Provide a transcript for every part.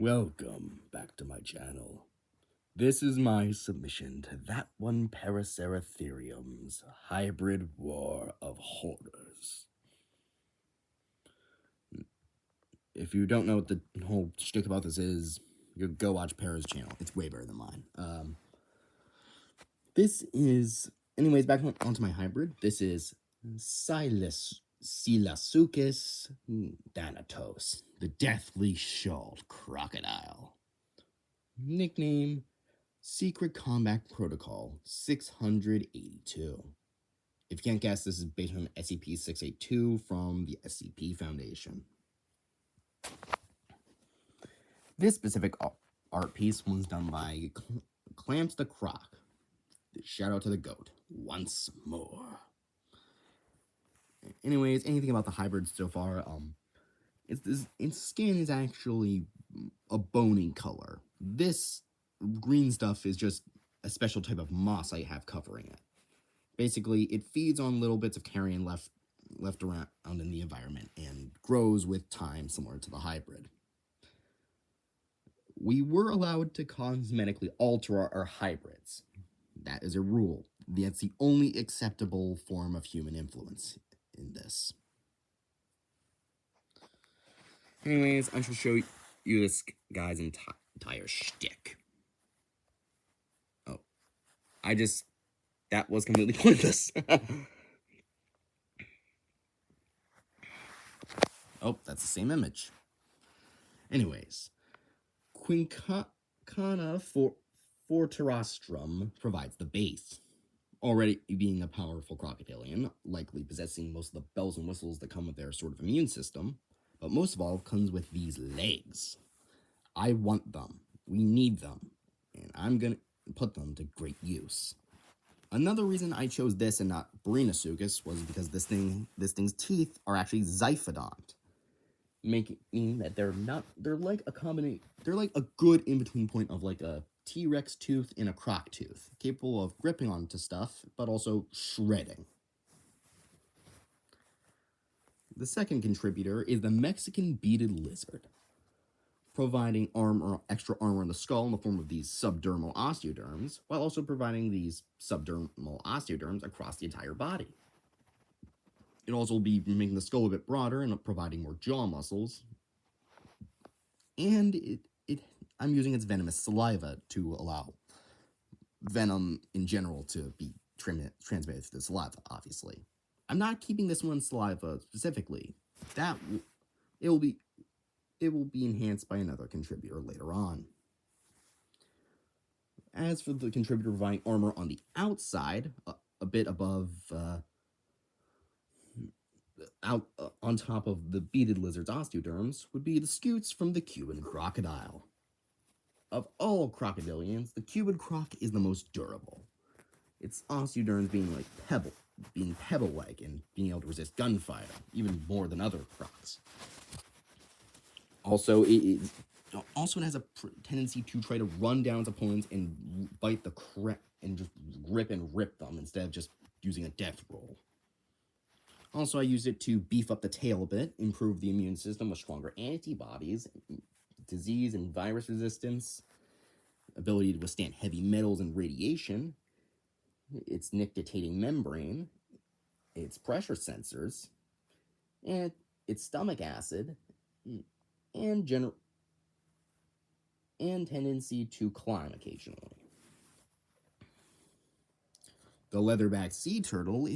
Welcome back to my channel. This is my submission to that one-paracerathirum132's hybrid war of horrors. If you don't know what the whole shtick about this is, you go watch Para's channel. It's way better than mine. Anyways, back onto my hybrid. This is Silasuchus Thanatos, the deathly shawled crocodile. Nickname, Secret Combat Protocol 682. If you can't guess, this is based on SCP-682 from the SCP Foundation. This specific art piece was done by Klamps the Kroc. Shout out to the goat once more. Anyways, anything about the hybrid so far, its skin is actually a bony color. This green stuff is just a special type of moss I have covering it. Basically, it feeds on little bits of carrion left around in the environment and grows with time, similar to the hybrid. We were allowed to cosmetically alter our hybrids. That is a rule. That's the only acceptable form of human influence in this. Anyways, I shall show you this guy's entire shtick. Oh. That was completely pointless. Oh, that's the same image. Anyways, Quincana forterostrum provides the base. Already being a powerful crocodilian, likely possessing most of the bells and whistles that come with their sort of immune system, but most of all comes with these legs. I want them. We need them, and I'm gonna put them to great use. Another reason I chose this and not Brinosuchus was because this thing's teeth are actually zyphodont, making that they're like a good in-between point of like a T-Rex tooth and a Kroc tooth, capable of gripping onto stuff, but also shredding. The second contributor is the Mexican beaded lizard, providing extra armor on the skull in the form of these subdermal osteoderms, while also providing these subdermal osteoderms across the entire body. It'll also be making the skull a bit broader and providing more jaw muscles. And I'm using its venomous saliva to allow venom in general to be transmitted through the saliva, obviously. I'm not keeping this one's saliva specifically. It will be enhanced by another contributor later on. As for the contributor providing armor on the outside, a bit above, on top of the beaded lizard's osteoderms, would be the scutes from the Cuban crocodile. Of all crocodilians, the Cuban croc is the most durable. Its osteoderms being pebble-like and being able to resist gunfire, even more than other crocs. Also, it has a tendency to try to run down its opponents and bite the crap and just grip and rip them instead of just using a death roll. Also, I use it to beef up the tail a bit, improve the immune system with stronger antibodies, disease and virus resistance, ability to withstand heavy metals and radiation, its nictitating membrane, its pressure sensors, and its stomach acid, and tendency to climb occasionally. The leatherback sea turtle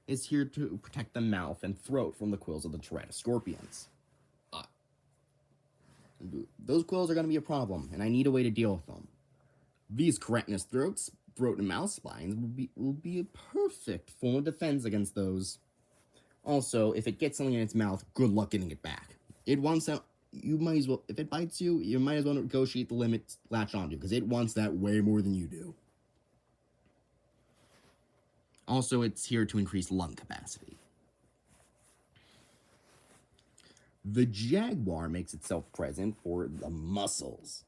is here to protect the mouth and throat from the quills of the Tyrannoscorpions. Those quills are going to be a problem, and I need a way to deal with them. These chitinous throat and mouth spines will be a perfect form of defense against those. Also, if it gets something in its mouth, good luck getting it back. It wants that. You might as well, if it bites you, you might as well negotiate the limit latch onto, because it wants that way more than you do. Also, it's here to increase lung capacity. The jaguar makes itself present for the muscles,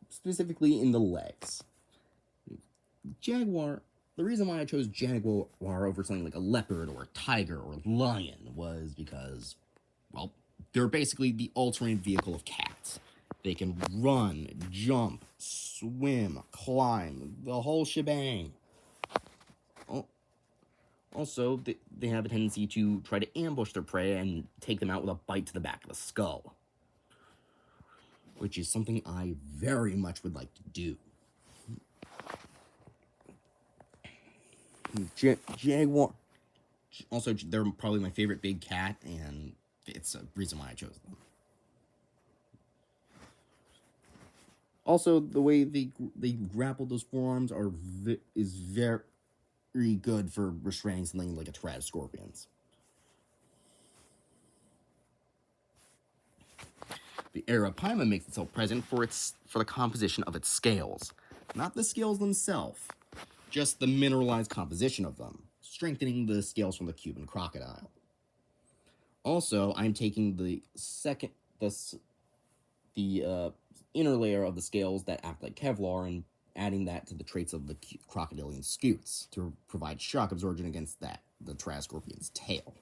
specifically in the legs. The reason why I chose jaguar over something like a leopard or a tiger or a lion was because, well, they're basically the all-terrain vehicle of cats. They can run, jump, swim, climb, the whole shebang. Also, they have a tendency to try to ambush their prey and take them out with a bite to the back of the skull, which is something I very much would like to do. Jaguar. Also, they're probably my favorite big cat, and it's a reason why I chose them. Also, the way they grapple those forearms is very good for restraining something like a Tyrannoscorpions. The Arapaima makes itself present for the composition of its scales, not the scales themselves, just the mineralized composition of them, strengthening the scales from the Cuban crocodile. Also, I'm taking the inner layer of the scales that act like Kevlar and adding that to the traits of the crocodilian scutes to provide shock absorption against the Tyrannoscorpion's tail.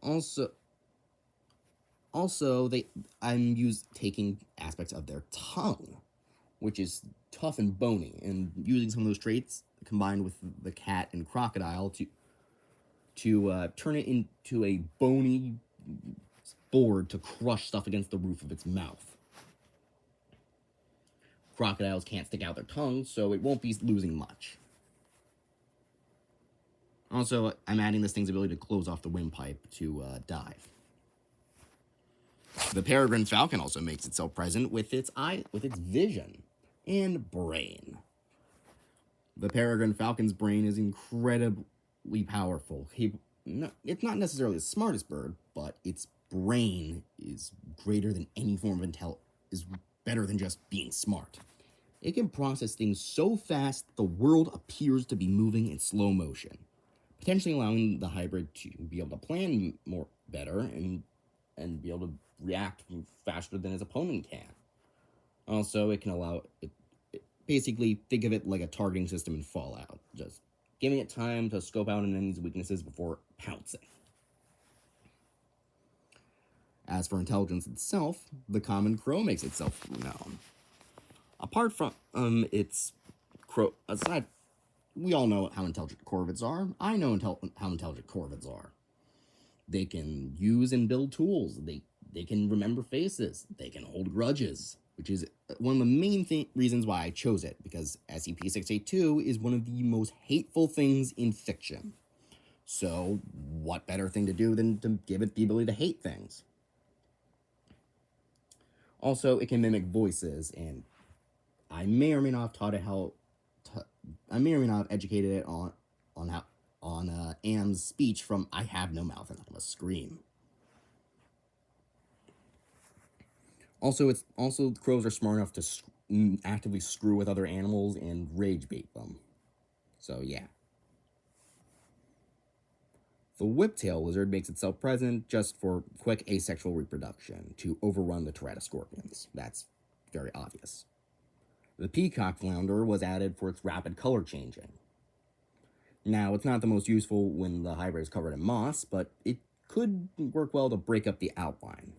Also, I'm taking aspects of their tongue, which is tough and bony, and using some of those traits combined with the cat and crocodile to turn it into a bony board to crush stuff against the roof of its mouth. Crocodiles can't stick out their tongues, so it won't be losing much. Also, I'm adding this thing's ability to close off the windpipe to dive. The peregrine falcon also makes itself present with its vision and brain. The peregrine falcon's brain is incredibly powerful. It's not necessarily the smartest bird, but its brain is greater than any form of is better than just being smart. It can process things so fast the world appears to be moving in slow motion, potentially allowing the hybrid to be able to plan better and be able to react faster than his opponent can. Also, it can allow it basically think of it like a targeting system in Fallout, just giving it time to scope out an enemy's weaknesses before pouncing. As for intelligence itself, the common crow makes itself known. Apart from its crow, we all know how intelligent corvids are. I know how intelligent corvids are. They can use and build tools. They can remember faces. They can hold grudges, which is one of the main reasons why I chose it, because SCP-682 is one of the most hateful things in fiction. So, what better thing to do than to give it the ability to hate things? Also, it can mimic voices, and I may or may not have taught it I may or may not have educated it on Am's speech from "I have no mouth and I must scream." Also, crows are smart enough to actively screw with other animals and rage bait them. So yeah. The whiptail lizard makes itself present just for quick asexual reproduction to overrun the Tyrannoscorpions. That's very obvious. The peacock flounder was added for its rapid color changing. Now, it's not the most useful when the hybrid is covered in moss, but it could work well to break up the outline.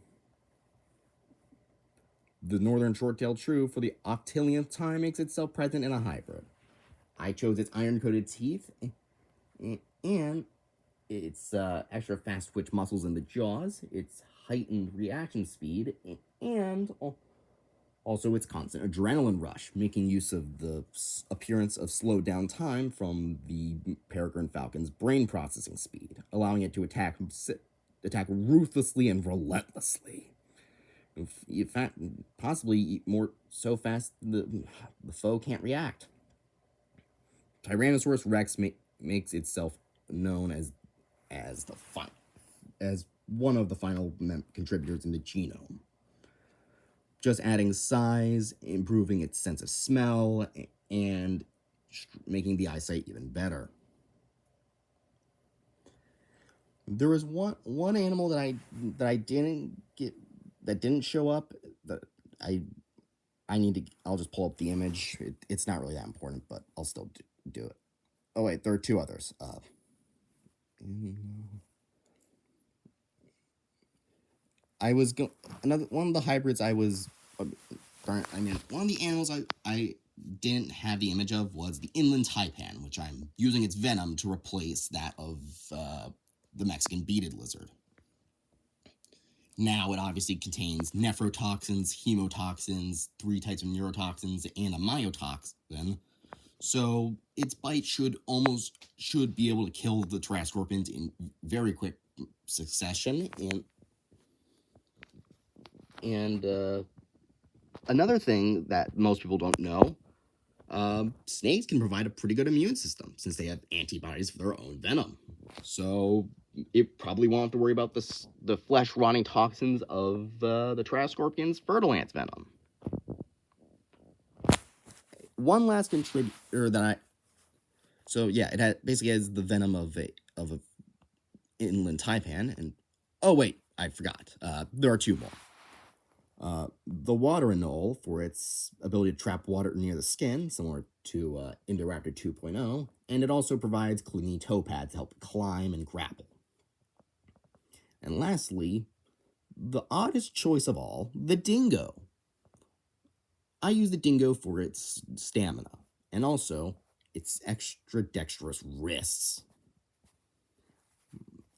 The northern short-tailed shrew for the octillionth time makes itself present in a hybrid. I chose its iron-coated teeth and its extra fast twitch muscles in the jaws, its heightened reaction speed, and also its constant adrenaline rush, making use of the appearance of slowed down time from the peregrine falcon's brain processing speed, allowing it to attack ruthlessly and relentlessly. In fact, possibly more so fast the foe can't react. Tyrannosaurus Rex makes itself known as one of the final contributors in the genome. Just adding size, improving its sense of smell, and making the eyesight even better. There was one animal that I didn't get, that didn't show up, that I'll just pull up the image. It's not really that important, but I'll still do it. Oh wait, there are two others. I was another one of the hybrids I was. One of the animals I didn't have the image of was the inland taipan, which I'm using its venom to replace that of the Mexican beaded lizard. Now it obviously contains nephrotoxins, hemotoxins, 3 types of neurotoxins, and a myotoxin. So its bite should be able to kill the trash scorpions in very quick succession. And another thing that most people don't know, snakes can provide a pretty good immune system since they have antibodies for their own venom. So it probably won't have to worry about the flesh-rotting toxins of the trash scorpion's fertile ants' venom. One last contributor that it basically has the venom of a inland taipan, and oh wait, I forgot. There are 2 more. The water anole for its ability to trap water near the skin, similar to Indoraptor 2.0, and it also provides clingy toe pads to help climb and grapple. And lastly, the oddest choice of all, the dingo. I use the dingo for its stamina, and also its extra dexterous wrists.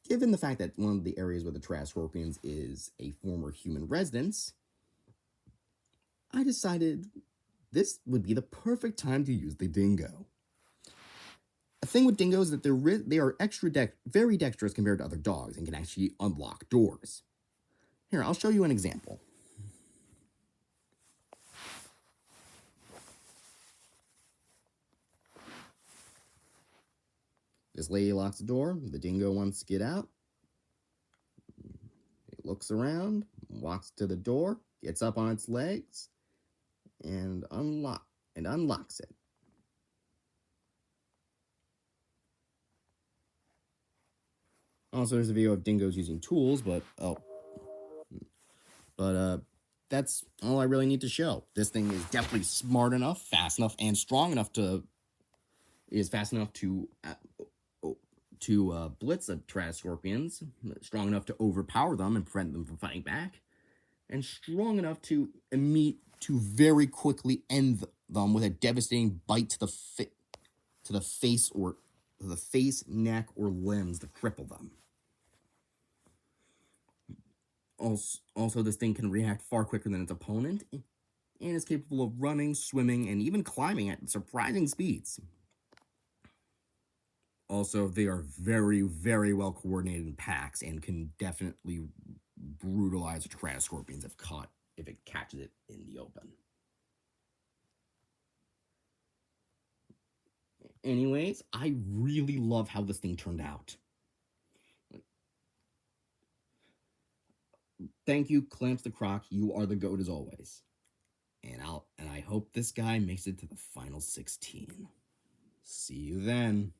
Given the fact that one of the areas where the trash scorpions is a former human residence, I decided this would be the perfect time to use the dingo. The thing with dingoes is that they are very dexterous compared to other dogs and can actually unlock doors. Here, I'll show you an example. This lady locks the door. The dingo wants to get out. It looks around, walks to the door, gets up on its legs, and unlocks it. Also, there's a video of dingoes using tools, but that's all I really need to show. This thing is definitely smart enough, fast enough, and strong enough to blitz the trash scorpions, strong enough to overpower them and prevent them from fighting back, and strong enough to very quickly end them with a devastating bite to the face, neck, or limbs to cripple them. Also, this thing can react far quicker than its opponent, and is capable of running, swimming, and even climbing at surprising speeds. Also, they are very, very well coordinated in packs and can definitely brutalize trash scorpions if it catches it in the open. Anyways, I really love how this thing turned out. Thank you, Klamps the Kroc. You are the GOAT as always. And I hope this guy makes it to the final 16. See you then.